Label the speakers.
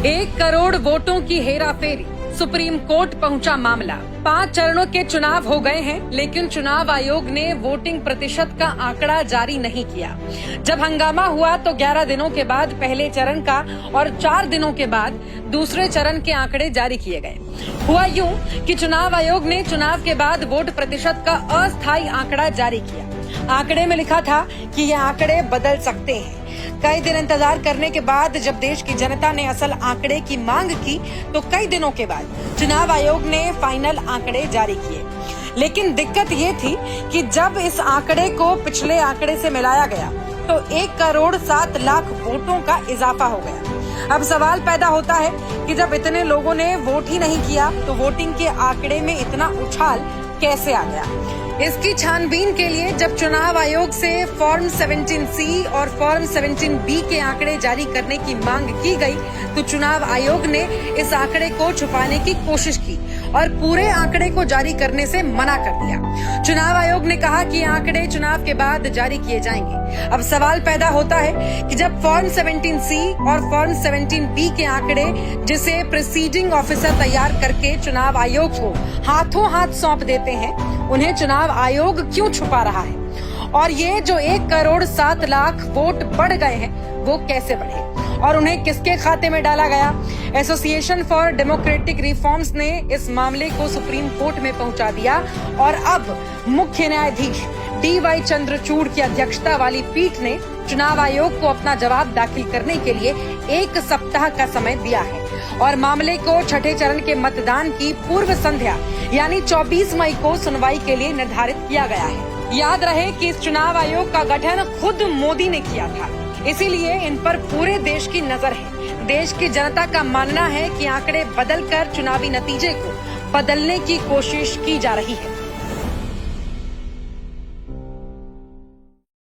Speaker 1: 1 करोड़ वोटों की हेराफेरी, सुप्रीम कोर्ट पहुंचा मामला। 5 चरणों के चुनाव हो गए हैं, लेकिन चुनाव आयोग ने वोटिंग प्रतिशत का आंकड़ा जारी नहीं किया। जब हंगामा हुआ तो 11 दिनों के बाद पहले चरण का और 4 दिनों के बाद दूसरे चरण के आंकड़े जारी किए गए। हुआ यूं कि चुनाव आयोग ने चुनाव के बाद वोट प्रतिशत का अस्थायी आंकड़ा जारी किया। आंकड़े में लिखा था कि ये आंकड़े बदल सकते हैं। कई दिन इंतजार करने के बाद जब देश की जनता ने असल आंकड़े की मांग की तो कई दिनों के बाद चुनाव आयोग ने फाइनल आंकड़े जारी किए। लेकिन दिक्कत ये थी कि जब इस आंकड़े को पिछले आंकड़े से मिलाया गया तो 1 करोड़ 7 लाख वोटों का इजाफा हो गया। अब सवाल पैदा होता है कि जब इतने लोगों ने वोट ही नहीं किया तो वोटिंग के आंकड़े में इतना उछाल कैसे आ गया। इसकी छानबीन के लिए जब चुनाव आयोग से फॉर्म 17C और फॉर्म 17B के आंकड़े जारी करने की मांग की गई तो चुनाव आयोग ने इस आंकड़े को छुपाने की कोशिश की और पूरे आंकड़े को जारी करने से मना कर दिया। चुनाव आयोग ने कहा कि आंकड़े चुनाव के बाद जारी किए जाएंगे। अब सवाल पैदा होता है कि जब फॉर्म 17C और फॉर्म 17B के आंकड़े जिसे प्रिसीडिंग ऑफिसर तैयार करके चुनाव आयोग को हाथों हाथ सौंप देते हैं, उन्हें चुनाव आयोग क्यों छुपा रहा है? और ये जो 1 करोड़ 7 लाख वोट बढ़ गए हैं वो कैसे बढ़े और उन्हें किसके खाते में डाला गया? एसोसिएशन फॉर डेमोक्रेटिक रिफॉर्म्स ने इस मामले को सुप्रीम कोर्ट में पहुंचा दिया और अब मुख्य न्यायाधीश DY चंद्रचूड़ की अध्यक्षता वाली पीठ ने चुनाव आयोग को अपना जवाब दाखिल करने के लिए 1 सप्ताह का समय दिया है और मामले को छठे चरण के मतदान की पूर्व संध्या यानी 24 मई को सुनवाई के लिए निर्धारित किया गया है। याद रहे कि इस चुनाव आयोग का गठन खुद मोदी ने किया था, इसीलिए इन पर पूरे देश की नजर है। देश की जनता का मानना है कि आंकड़े बदलकर चुनावी नतीजे को बदलने की कोशिश की जा रही है।